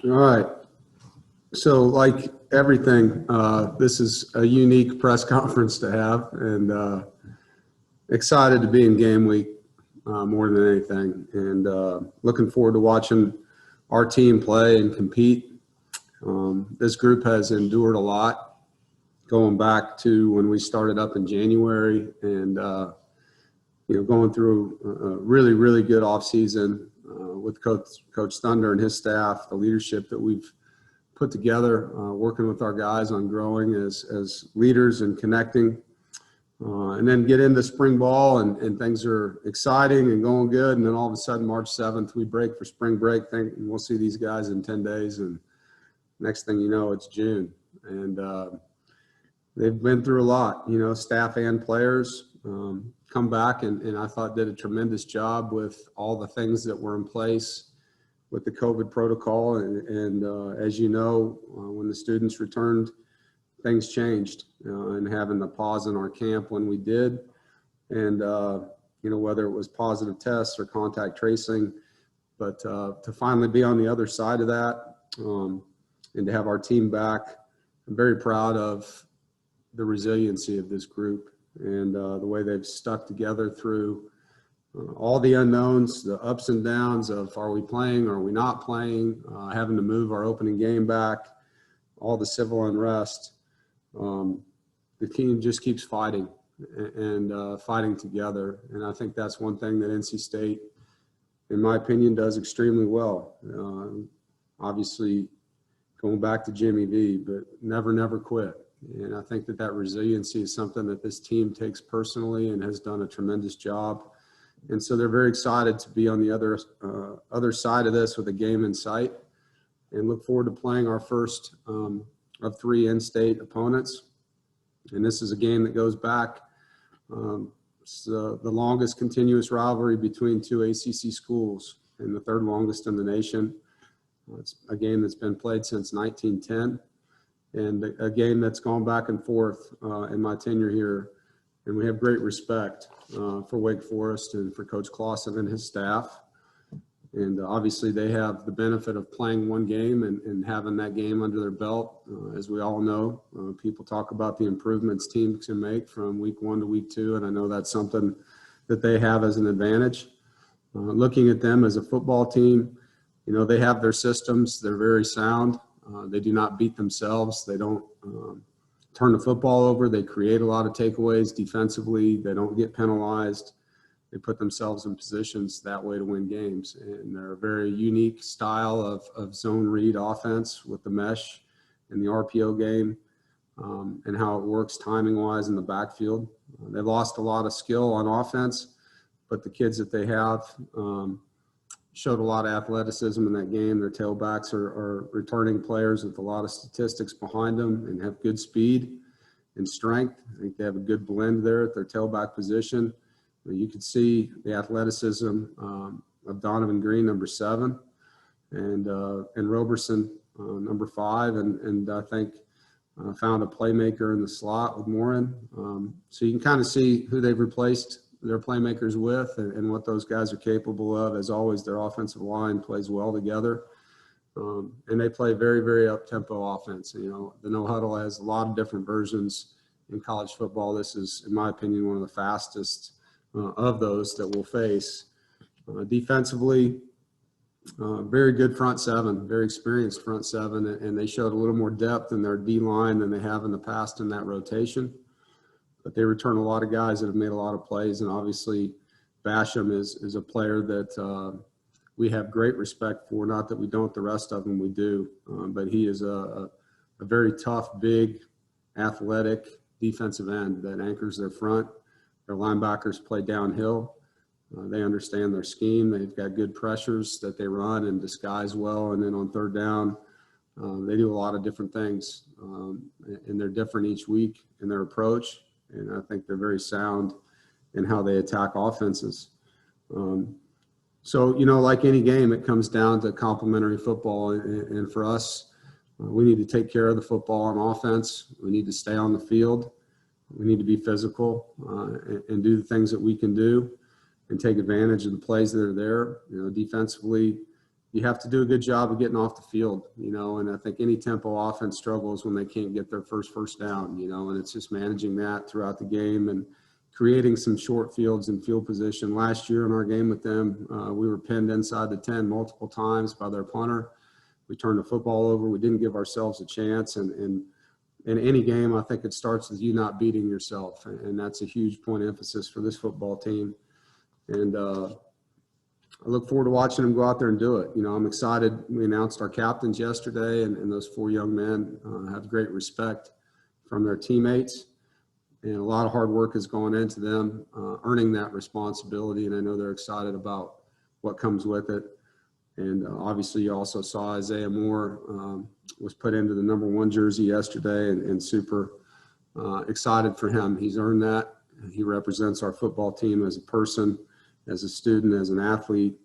All right. So like everything, this is a unique press conference to have, and excited to be in game week more than anything, and looking forward to watching our team play and compete. This group has endured a lot going back to when we started up in January, and going through a really, really good offseason with Coach Thunder and his staff, the leadership that we've put together, working with our guys on growing as leaders and connecting, and then get into spring ball and things are exciting and going good. And then all of a sudden, March 7th, we break for spring break, thinking we'll see these guys in 10 days. And next thing you know, it's June. And they've been through a lot, staff and players. Come back and I thought did a tremendous job with all the things that were in place with the COVID protocol. And as you know, when the students returned, things changed, and having the pause in our camp when we did. And, whether it was positive tests or contact tracing, but to finally be on the other side of that and to have our team back, I'm very proud of the resiliency of this group and the way they've stuck together through all the unknowns, the ups and downs of are we playing, are we not playing, having to move our opening game back, all the civil unrest. The team just keeps fighting and fighting together. And I think that's one thing that NC State, in my opinion, does extremely well. Obviously, going back to Jimmy V, but never quit. And I think that resiliency is something that this team takes personally and has done a tremendous job. And so they're very excited to be on the other side of this with a game in sight, and look forward to playing our first of 3 in-state opponents. And this is a game that goes back. It's the longest continuous rivalry between 2 ACC schools and the 3rd longest in the nation. It's a game that's been played since 1910. And a game that's gone back and forth in my tenure here. And we have great respect for Wake Forest and for Coach Clausen and his staff. And obviously they have the benefit of playing one game and having that game under their belt. As we all know, people talk about the improvements teams can make from week 1 to week 2. And I know that's something that they have as an advantage. Looking at them as a football team, they have their systems. They're very sound. They do not beat themselves. They don't turn the football over. They create a lot of takeaways defensively. They don't get penalized. They put themselves in positions that way to win games. And they're a very unique style of zone read offense with the mesh and the RPO game and how it works timing-wise in the backfield. They lost a lot of skill on offense, but the kids that they have showed a lot of athleticism in that game. Their tailbacks are returning players with a lot of statistics behind them and have good speed and strength. I think they have a good blend there at their tailback position. You could see the athleticism of Donovan Green, number 7, and Roberson, number 5, and I think found a playmaker in the slot with Morin. So you can kind of see who they've replaced their playmakers with and what those guys are capable of. As always, their offensive line plays well together. And they play very, very up-tempo offense. The no huddle has a lot of different versions in college football. This is, in my opinion, one of the fastest of those that we'll face. Defensively, very good front 7, very experienced front 7, and they showed a little more depth in their D-line than they have in the past in that rotation. But they return a lot of guys that have made a lot of plays, and obviously Basham is a player that we have great respect for. Not that we don't, the rest of them we do, but he is a very tough, big, athletic defensive end that anchors their front. Their linebackers play downhill. They understand their scheme. They've got good pressures that they run and disguise well, and then on 3rd down, they do a lot of different things, and they're different each week in their approach. And I think they're very sound in how they attack offenses. So, like any game, it comes down to complementary football. And for us, we need to take care of the football on offense. We need to stay on the field. We need to be physical and do the things that we can do and take advantage of the plays that are there. Defensively, you have to do a good job of getting off the field, and I think any tempo offense struggles when they can't get their first down, and it's just managing that throughout the game and creating some short fields and field position. Last year in our game with them, we were pinned inside the 10 multiple times by their punter. We turned the football over. We didn't give ourselves a chance. And in any game, I think it starts with you not beating yourself. And that's a huge point of emphasis for this football team. And I look forward to watching them go out there and do it. I'm excited. We announced our captains yesterday, and those 4 young men have great respect from their teammates. And a lot of hard work is going into them, earning that responsibility. And I know they're excited about what comes with it. And obviously you also saw Isaiah Moore was put into the number 1 jersey yesterday, and super excited for him. He's earned that. He represents our football team as a person, as a student, as an athlete.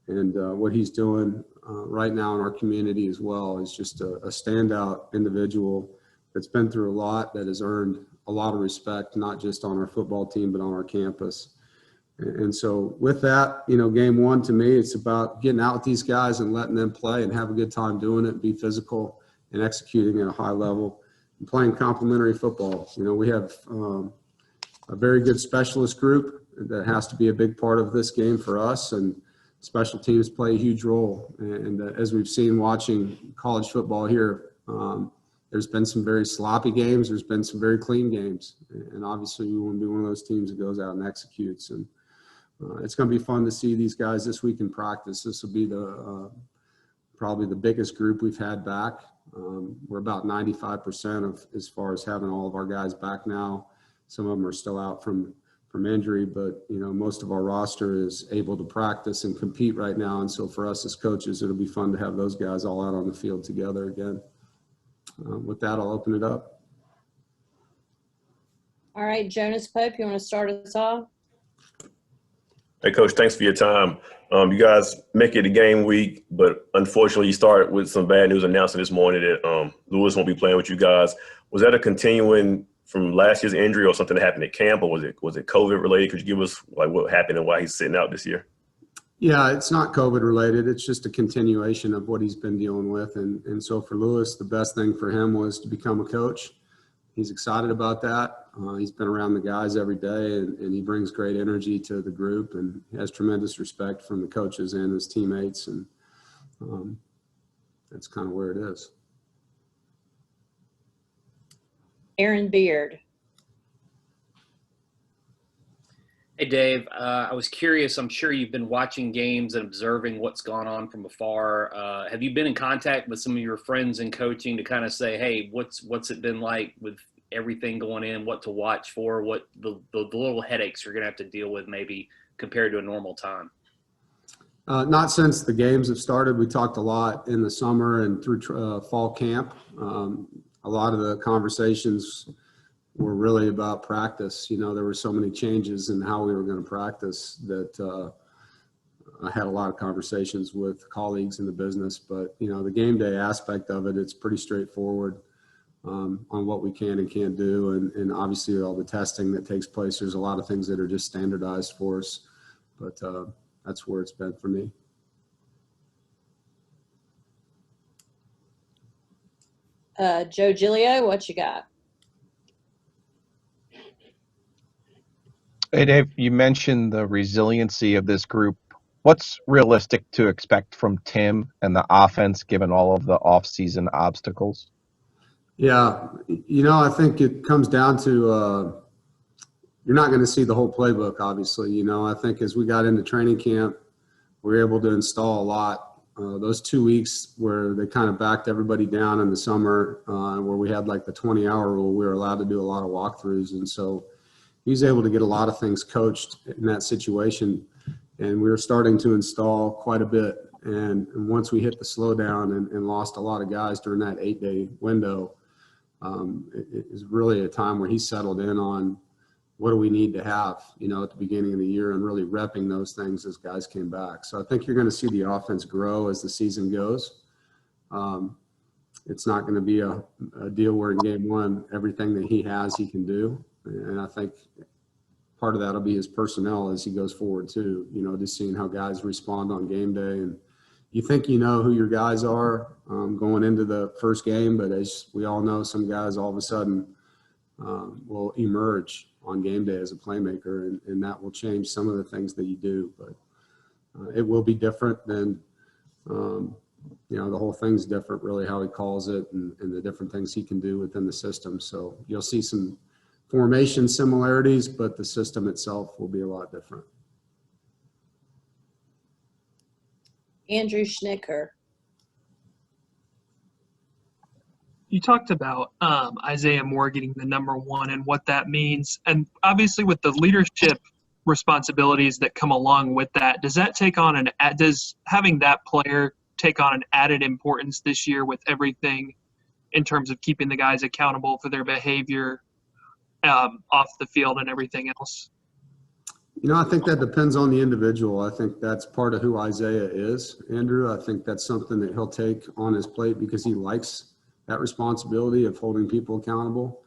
And what he's doing right now in our community as well is just a standout individual that's been through a lot, that has earned a lot of respect, not just on our football team, but on our campus. And so with that, game 1 to me, it's about getting out with these guys and letting them play and have a good time doing it, be physical and executing at a high level and playing complementary football. We have a very good specialist group that has to be a big part of this game for us, and special teams play a huge role. And as we've seen watching college football here, there's been some very sloppy games. There's been some very clean games. And obviously we want to be one of those teams that goes out and executes. And it's going to be fun to see these guys this week in practice. This will be probably the biggest group we've had back. We're about 95% of as far as having all of our guys back now. Some of them are still out from injury, but most of our roster is able to practice and compete right now. And so for us as coaches, it'll be fun to have those guys all out on the field together again. With that, I'll open it up. All right, Jonas Pope, you want to start us off? Hey, Coach, thanks for your time. You guys make it a game week, but unfortunately you start with some bad news announcing this morning that Lewis won't be playing with you guys. Was that a continuing from last year's injury or something that happened at camp, or was it COVID related? Could you give us what happened and why he's sitting out this year? Yeah, it's not COVID related. It's just a continuation of what he's been dealing with. And so for Lewis, the best thing for him was to become a coach. He's excited about that. He's been around the guys every day, and he brings great energy to the group and has tremendous respect from the coaches and his teammates. And that's kind of where it is. Aaron Beard. Hey, Dave, I was curious. I'm sure you've been watching games and observing what's gone on from afar. Have you been in contact with some of your friends in coaching to kind of say, hey, what's it been like with everything going in, what to watch for, what the little headaches you're going to have to deal with maybe compared to a normal time? Not since the games have started. We talked a lot in the summer and through fall camp. A lot of the conversations were really about practice. There were so many changes in how we were going to practice that I had a lot of conversations with colleagues in the business. But, the game day aspect of it, it's pretty straightforward on what we can and can't do. And obviously all the testing that takes place, there's a lot of things that are just standardized for us. But that's where it's been for me. Joe Giglio, what you got? Hey, Dave, you mentioned the resiliency of this group. What's realistic to expect from Tim and the offense given all of the off-season obstacles? Yeah, I think it comes down to you're not going to see the whole playbook, obviously. I think as we got into training camp, we were able to install a lot. Those 2 weeks where they kind of backed everybody down in the summer, where we had like the 20-hour rule, we were allowed to do a lot of walkthroughs. And so he was able to get a lot of things coached in that situation. And we were starting to install quite a bit. And once we hit the slowdown and lost a lot of guys during that 8-day window, it was really a time where he settled in on what do we need to have, at the beginning of the year, and really repping those things as guys came back. So I think you're going to see the offense grow as the season goes. It's not going to be a deal where in game one, everything that he has, he can do. And I think part of that will be his personnel as he goes forward too, just seeing how guys respond on game day you think you know who your guys are going into the first game, but as we all know, some guys all of a sudden will emerge on game day as a playmaker, and that will change some of the things that you do. But it will be different than, the whole thing's different, really, how he calls it and the different things he can do within the system. So you'll see some formation similarities, but the system itself will be a lot different. Andrew Schnicker. You talked about Isaiah Moore getting the number one and what that means. And obviously with the leadership responsibilities that come along with that, does having that player take on an added importance this year with everything in terms of keeping the guys accountable for their behavior off the field and everything else? I think that depends on the individual. I think that's part of who Isaiah is, Andrew. I think that's something that he'll take on his plate because he likes that responsibility of holding people accountable.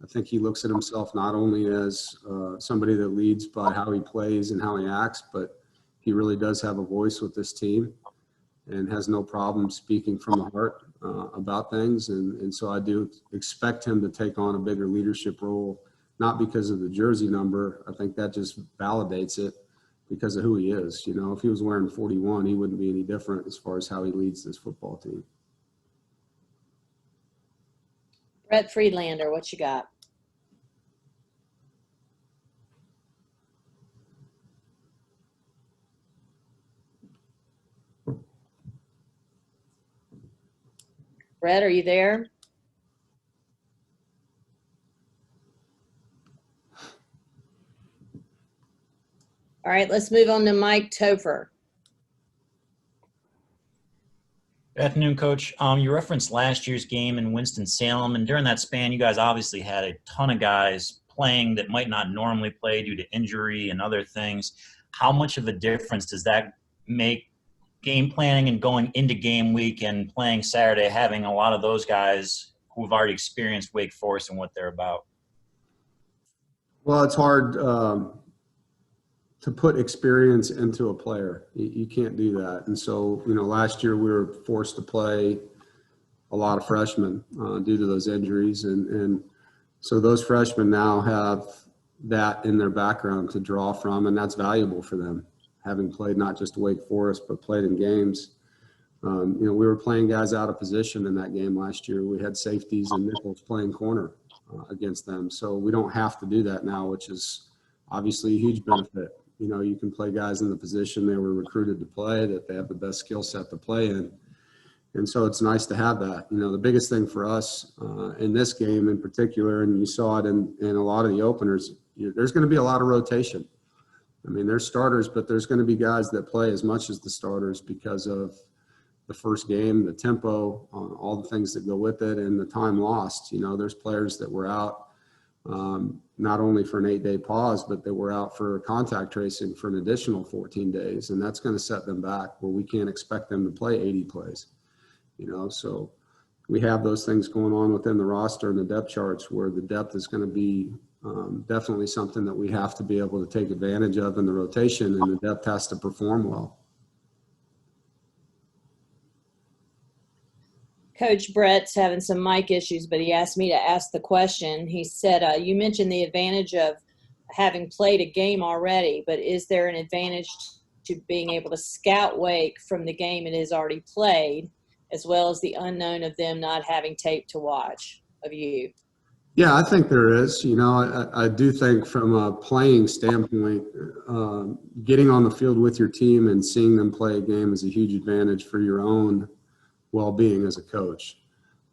I think he looks at himself not only as somebody that leads by how he plays and how he acts, but he really does have a voice with this team and has no problem speaking from the heart about things. And so I do expect him to take on a bigger leadership role, not because of the jersey number. I think that just validates it because of who he is. If he was wearing 41, he wouldn't be any different as far as how he leads this football team. Brett Friedlander, what you got? Brett, are you there? All right, let's move on to Mike Topher. Good afternoon, Coach. You referenced last year's game in Winston-Salem, and during that span, you guys obviously had a ton of guys playing that might not normally play due to injury and other things. How much of a difference does that make game planning and going into game week and playing Saturday, having a lot of those guys who have already experienced Wake Forest and what they're about? Well, it's hard to put experience into a player. You can't do that. And so, last year we were forced to play a lot of freshmen due to those injuries. And so those freshmen now have that in their background to draw from, and that's valuable for them, having played not just Wake Forest, but played in games. We were playing guys out of position in that game last year. We had safeties and nickels playing corner against them. So we don't have to do that now, which is obviously a huge benefit. You can play guys in the position they were recruited to play, that they have the best skill set to play in. And so it's nice to have that. The biggest thing for us in this game in particular, and you saw it in a lot of the openers, there's going to be a lot of rotation. There's starters, but there's going to be guys that play as much as the starters because of the first game, the tempo, all the things that go with it, and the time lost. There's players that were out not only for an 8-day pause, but they were out for contact tracing for an additional 14 days. And that's going to set them back where we can't expect them to play 80 plays, so we have those things going on within the roster and the depth charts where the depth is going to be definitely something that we have to be able to take advantage of in the rotation, and the depth has to perform well. Coach Brett's having some mic issues, but he asked me to ask the question. He said, you mentioned the advantage of having played a game already, but is there an advantage to being able to scout Wake from the game it has already played, as well as the unknown of them not having tape to watch of you? Yeah, I think there is. I do think from a playing standpoint, getting on the field with your team and seeing them play a game is a huge advantage for your own well-being as a coach.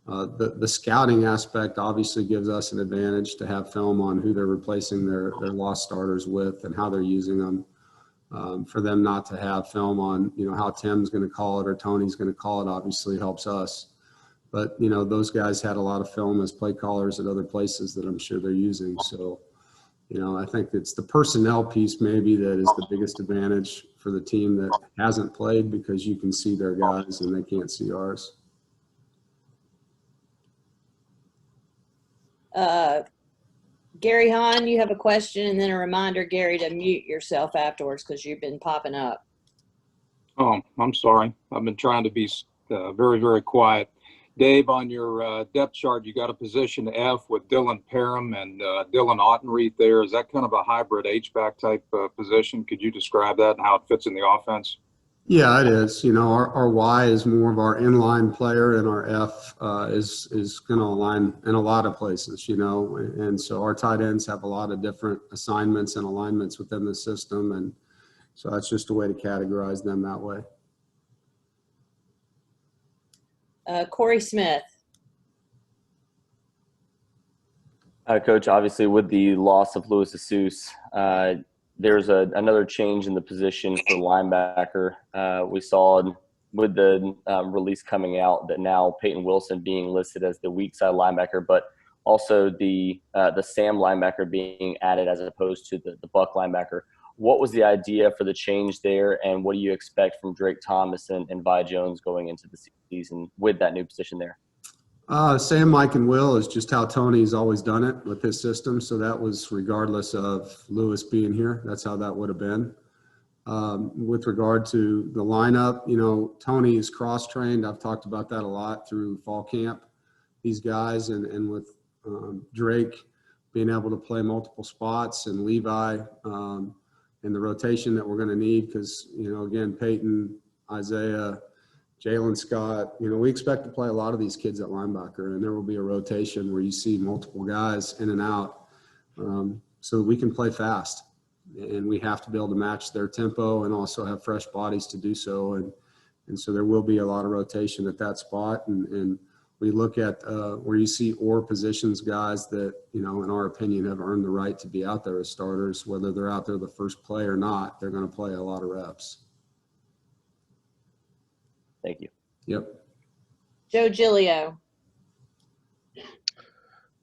The scouting aspect obviously gives us an advantage to have film on who they're replacing their lost starters with and how they're using them. For them not to have film on, how Tim's going to call it or Tony's going to call it obviously helps us. But, those guys had a lot of film as play callers at other places that I'm sure they're using. So, I think it's the personnel piece maybe that is the biggest advantage for the team that hasn't played, because you can see their guys and they can't see ours. Gary Hahn, you have a question, and then a reminder, Gary, to mute yourself afterwards because you've been popping up. Oh, I'm sorry. I've been trying to be very, very quiet. Dave, on your depth chart, you got a position F with Dylan Parham and Dylan Ottenreith there. Is that kind of a hybrid H-back type position? Could you describe that and how it fits in the offense? Yeah, it is. You know, our Y is more of our inline player, and our F is going to align in a lot of places, you know. And so our tight ends have a lot of different assignments and alignments within the system. And so that's just a way to categorize them that way. Corey Smith. Coach, obviously with the loss of Louis Jesus, there's another change in the position for linebacker. We saw with the release coming out that now Peyton Wilson being listed as the weak side linebacker, but also the Sam linebacker being added as opposed to the Buck linebacker. What was the idea for the change there, and what do you expect from Drake Thomas and Vi Jones going into the season with that new position there? Sam, Mike, and Will is just how Tony's always done it with his system. So that was regardless of Lewis being here. That's how that would have been. With regard to the lineup, you know, Tony is cross-trained. I've talked about that a lot through fall camp. These guys and with Drake being able to play multiple spots and Levi and the rotation that we're going to need because, you know, again, Peyton, Isaiah, Jalen Scott, you know, we expect to play a lot of these kids at linebacker, and there will be a rotation where you see multiple guys in and out so that we can play fast. And we have to be able to match their tempo and also have fresh bodies to do so. And so there will be a lot of rotation at that spot. And we look at where you see or positions guys that, you know, in our opinion, have earned the right to be out there as starters, whether they're out there the first play or not, they're going to play a lot of reps. Thank you. Yep. Joe Giglio.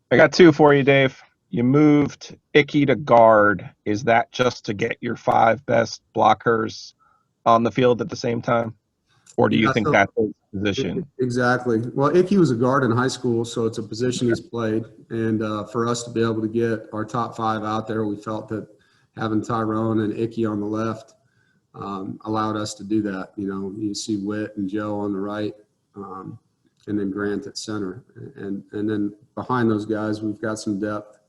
I got two for you, Dave. You moved Icky to guard. Is that just to get your 5 best blockers on the field at the same time? Or do you think that's his position? Exactly. Well, Icky was a guard in high school, so it's a position he's played. And for us to be able to get our top 5 out there, we felt that having Tyrone and Icky on the left allowed us to do that. You know, you see Witt and Joe on the right, and then Grant at center. And then behind those guys, we've got some depth,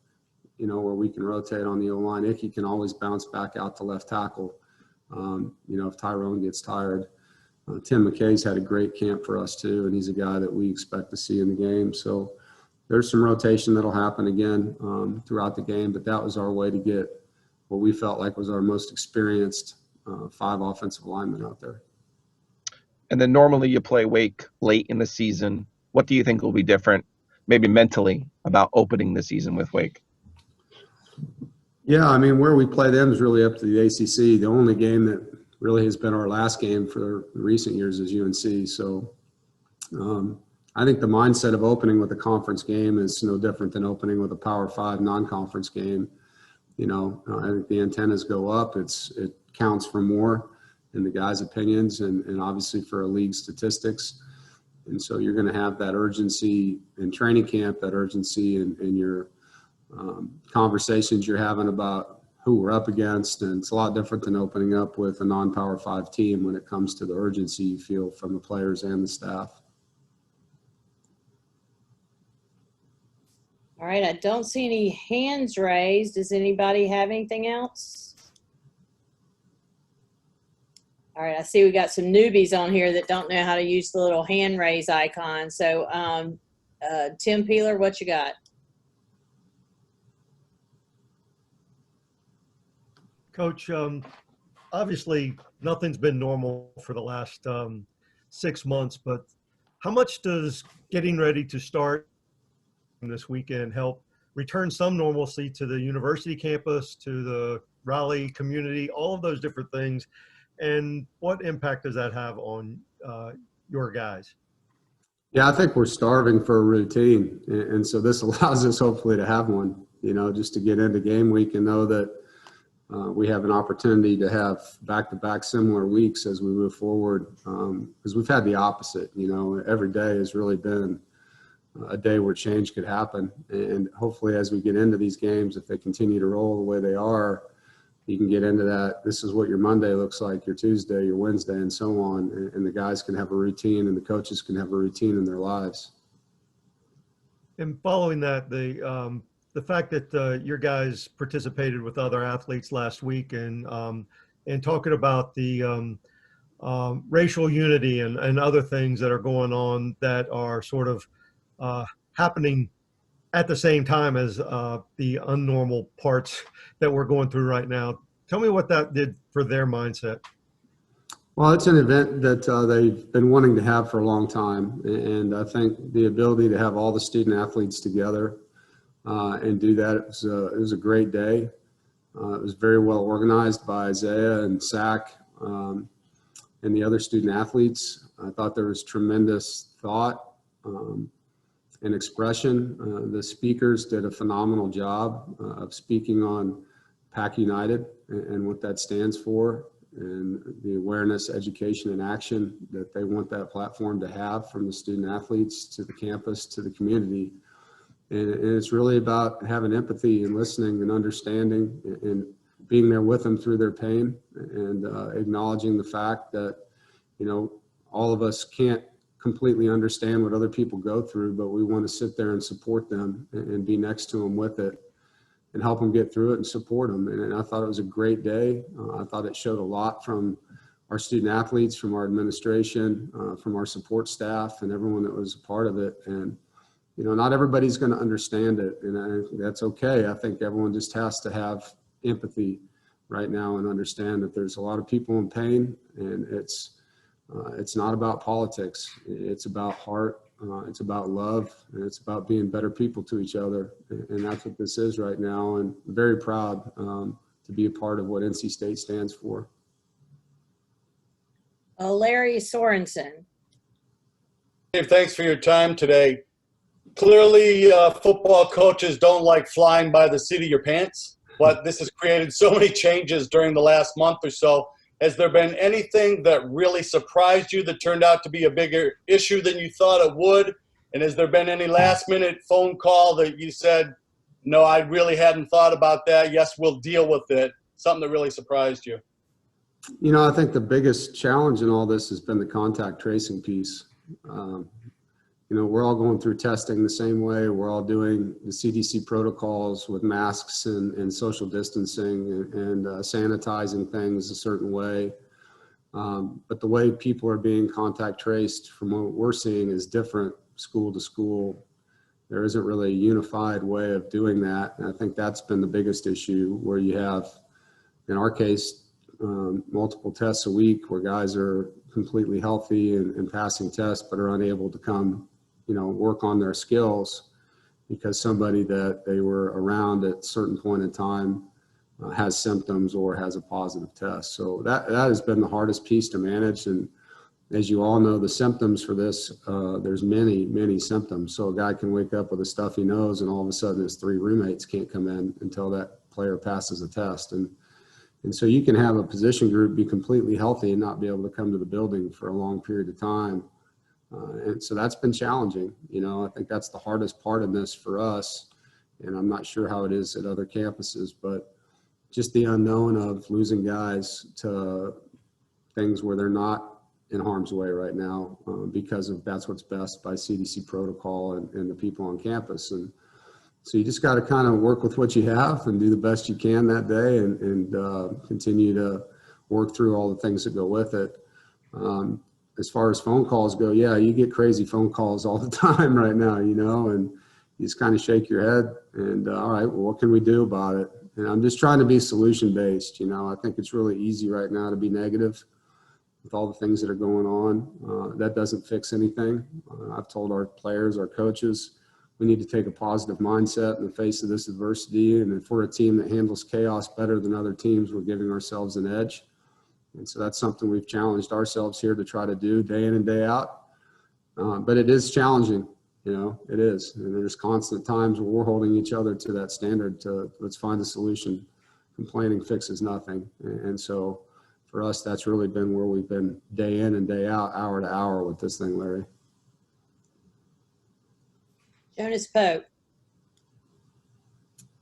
you know, where we can rotate on the O-line. Icky can always bounce back out to left tackle, you know, if Tyrone gets tired. Tim McKay's had a great camp for us too, and he's a guy that we expect to see in the game. So there's some rotation that'll happen again throughout the game, but that was our way to get what we felt like was our most experienced 5 offensive linemen out there. And then normally you play Wake late in the season. What do you think will be different, maybe mentally, about opening the season with Wake? Yeah, I mean, where we play them is really up to the ACC. The only game that really has been our last game for recent years is UNC. So I think the mindset of opening with a conference game is no different than opening with a Power 5 non-conference game. You know, I think the antennas go up. It counts for more in the guys' opinions and obviously for a league statistics. And so you're going to have that urgency in training camp, that urgency in your conversations you're having about who we're up against. And it's a lot different than opening up with a non-Power 5 team when it comes to the urgency you feel from the players and the staff. All right, I don't see any hands raised. Does anybody have anything else? All right, I see we got some newbies on here that don't know how to use the little hand raise icon. So Tim Peeler, what you got? Coach, obviously nothing's been normal for the last 6 months, but how much does getting ready to start this weekend help return some normalcy to the university campus, to the Raleigh community, all of those different things? And what impact does that have on your guys? Yeah, I think we're starving for a routine. And so this allows us hopefully to have one, you know, just to get into game week and know that we have an opportunity to have back-to-back similar weeks as we move forward, because we've had the opposite. You know, every day has really been a day where change could happen. And hopefully as we get into these games, if they continue to roll the way they are, you can get into that. This is what your Monday looks like, your Tuesday, your Wednesday, and so on. And the guys can have a routine, and the coaches can have a routine in their lives. And following that, the fact that your guys participated with other athletes last week and talking about the racial unity and other things that are going on that are sort of happening at the same time as the unnormal parts that we're going through right now. Tell me what that did for their mindset. Well, it's an event that they've been wanting to have for a long time. And I think the ability to have all the student athletes together and do that, it was a great day. It was very well organized by Isaiah and Sack and the other student athletes. I thought there was tremendous thought and expression. The speakers did a phenomenal job of speaking on Pack United and what that stands for, and the awareness, education, and action that they want that platform to have, from the student athletes to the campus to the community. And it's really about having empathy and listening and understanding and being there with them through their pain, and acknowledging the fact that, you know, all of us can't completely understand what other people go through, but we want to sit there and support them and be next to them with it and help them get through it and support them. And I thought it was a great day. I thought it showed a lot from our student athletes, from our administration, from our support staff, and everyone that was a part of it. And, you know, not everybody's going to understand it, and that's okay. I think everyone just has to have empathy right now and understand that there's a lot of people in pain, and it's not about politics. It's about heart. It's about love, and it's about being better people to each other. And that's what this is right now. And I'm very proud to be a part of what NC State stands for. Larry Sorensen. Dave, thanks for your time today. Clearly, football coaches don't like flying by the seat of your pants, but this has created so many changes during the last month or so. Has there been anything that really surprised you that turned out to be a bigger issue than you thought it would? And has there been any last-minute phone call that you said, no, I really hadn't thought about that. Yes, we'll deal with it. Something that really surprised you? You know, I think the biggest challenge in all this has been the contact tracing piece. You know, we're all going through testing the same way. We're all doing the CDC protocols with masks and social distancing and sanitizing things a certain way. But the way people are being contact traced from what we're seeing is different school to school. There isn't really a unified way of doing that. And I think that's been the biggest issue, where you have, in our case, multiple tests a week where guys are completely healthy and passing tests, but are unable to come, you know, work on their skills because somebody that they were around at a certain point in time has symptoms or has a positive test. So that has been the hardest piece to manage. And as you all know, the symptoms for this, there's many symptoms. So a guy can wake up with a stuffy nose and all of a sudden his 3 roommates can't come in until that player passes a test. And so you can have a position group be completely healthy and not be able to come to the building for a long period of time. And so that's been challenging. You know, I think that's the hardest part of this for us. And I'm not sure how it is at other campuses, but just the unknown of losing guys to things where they're not in harm's way right now because of that's what's best by CDC protocol and the people on campus. And so you just got to kind of work with what you have and do the best you can that day and continue to work through all the things that go with it. As far as phone calls go, yeah, you get crazy phone calls all the time right now, you know, and you just kind of shake your head and, all right, well, what can we do about it? And I'm just trying to be solution-based, you know. I think it's really easy right now to be negative with all the things that are going on. That doesn't fix anything. I've told our players, our coaches, we need to take a positive mindset in the face of this adversity. And if we're a team that handles chaos better than other teams, we're giving ourselves an edge. And so that's something we've challenged ourselves here to try to do day in and day out. But it is challenging, you know, it is. And there's constant times where we're holding each other to that standard to let's find a solution. Complaining fixes nothing. And so for us, that's really been where we've been day in and day out, hour to hour with this thing, Larry. Jonas Pope.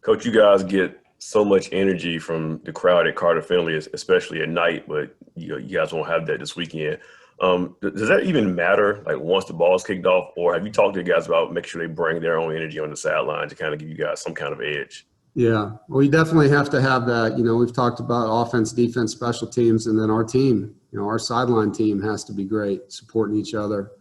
Coach, you guys get so much energy from the crowd at Carter Finley, especially at night, but you guys won't have that this weekend. Does that even matter, like once the ball's kicked off, or have you talked to the guys about making sure they bring their own energy on the sideline to kind of give you guys some kind of edge? Yeah, well, you definitely have to have that. We've talked about offense, defense, special teams, and then our team, our sideline team has to be great, supporting each other.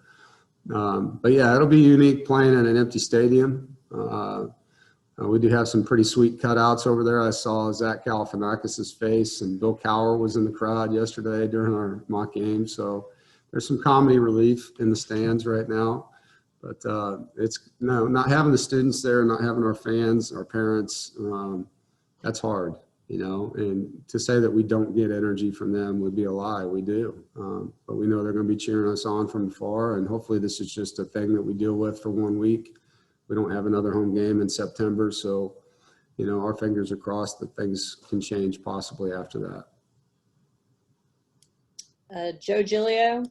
But yeah, it'll be unique playing in an empty stadium. We do have some pretty sweet cutouts over there. I saw Zach Galifianakis' face, and Bill Cowher was in the crowd yesterday during our mock game. So there's some comedy relief in the stands right now. But it's not having the students there, not having our fans, our parents, that's hard, and to say that we don't get energy from them would be a lie. We do. But we know they're going to be cheering us on from afar, and hopefully this is just a thing that we deal with for 1 week. We don't have another home game in September, so, our fingers are crossed that things can change possibly after that. Joe Giglio?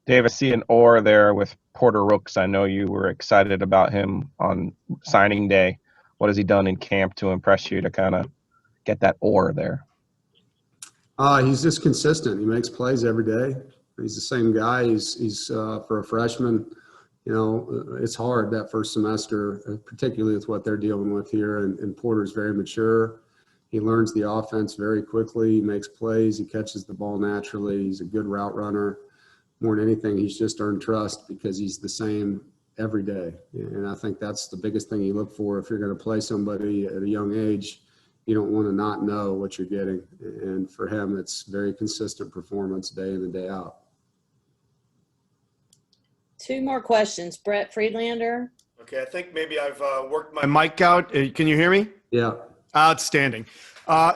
Dave, I see an oar there with Porter Rooks. I know you were excited about him on signing day. What has he done in camp to impress you to kind of get that oar there? He's just consistent. He makes plays every day. He's the same guy. He's for a freshman, it's hard that first semester, particularly with what they're dealing with here. And Porter's very mature. He learns the offense very quickly. He makes plays. He catches the ball naturally. He's a good route runner. More than anything, he's just earned trust because he's the same every day. And I think that's the biggest thing you look for if you're going to play somebody at a young age. You don't want to not know what you're getting. And for him, it's very consistent performance day in and day out. 2 more questions. Brett Friedlander. Okay, I think maybe I've worked my mic out. Can you hear me? Yeah. Outstanding.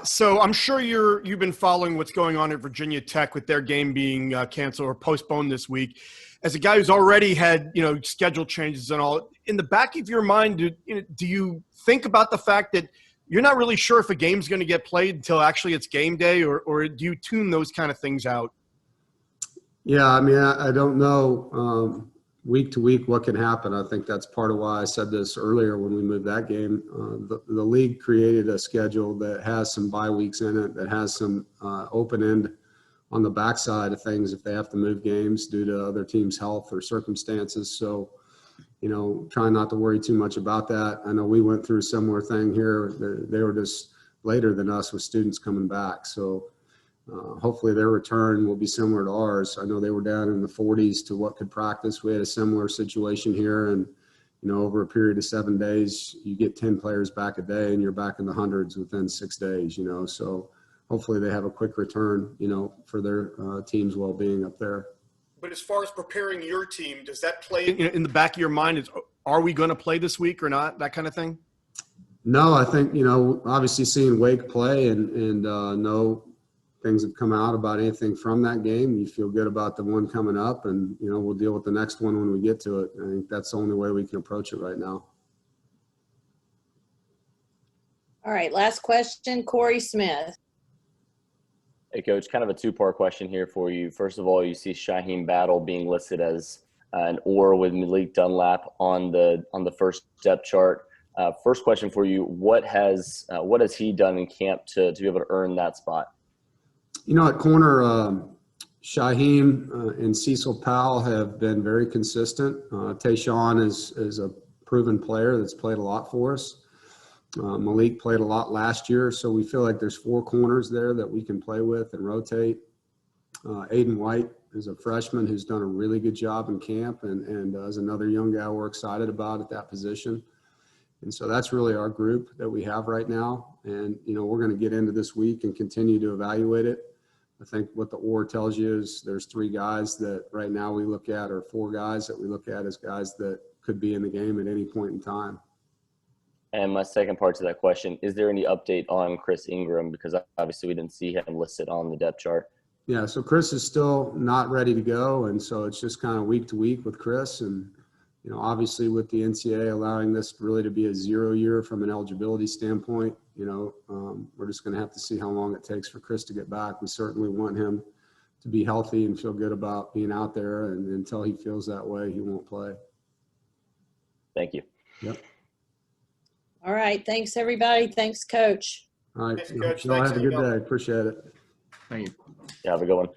So I'm sure you've been following what's going on at Virginia Tech with their game being canceled or postponed this week. As a guy who's already had, schedule changes and all, in the back of your mind, do you think about the fact that you're not really sure if a game's going to get played until actually it's game day, or do you tune those kind of things out? Yeah, I mean, I don't know week to week what can happen. I think that's part of why I said this earlier when we moved that game. The league created a schedule that has some bye weeks in it, that has some open end on the backside of things if they have to move games due to other teams' health or circumstances. So, trying not to worry too much about that. I know we went through a similar thing here. They were just later than us with students coming back. So hopefully their return will be similar to ours. I know they were down in the 40s to what could practice. We had a similar situation here, and over a period of 7 days, you get 10 players back a day, and you're back in the hundreds within 6 days. So hopefully they have a quick return, for their team's well-being up there. But as far as preparing your team, does that play in the back of your mind? Are we going to play this week or not? That kind of thing. No, I think obviously seeing Wake play and know things have come out about anything from that game. You feel good about the one coming up, and we'll deal with the next one when we get to it. I think that's the only way we can approach it right now. All right, last question, Corey Smith. Hey, Coach, kind of a 2-part question here for you. First of all, you see Shaheem Battle being listed as an oar with Malik Dunlap on the first depth chart. First question for you: what has he done in camp to be able to earn that spot? At corner, Shaheem and Cecil Powell have been very consistent. Tayshawn is a proven player that's played a lot for us. Malik played a lot last year, so we feel like there's 4 corners there that we can play with and rotate. Aiden White is a freshman who's done a really good job in camp, and is another young guy we're excited about at that position. And so that's really our group that we have right now. And, we're going to get into this week and continue to evaluate it. I think what the OR tells you is there's 3 guys that right now we look at, or 4 guys that we look at as guys that could be in the game at any point in time. And my second part to that question, is there any update on Chris Ingram? Because obviously we didn't see him listed on the depth chart. Yeah, so Chris is still not ready to go. And so it's just kind of week to week with Chris. And, obviously with the NCAA allowing this really to be a 0 year from an eligibility standpoint, we're just going to have to see how long it takes for Chris to get back. We certainly want him to be healthy and feel good about being out there. And until he feels that way, he won't play. Thank you. Yep. All right. Thanks, everybody. Thanks, Coach. All right. Thanks, Coach. Y'all Thanks, have a good Email. day. Appreciate it. Thank you. Yeah, have a good one.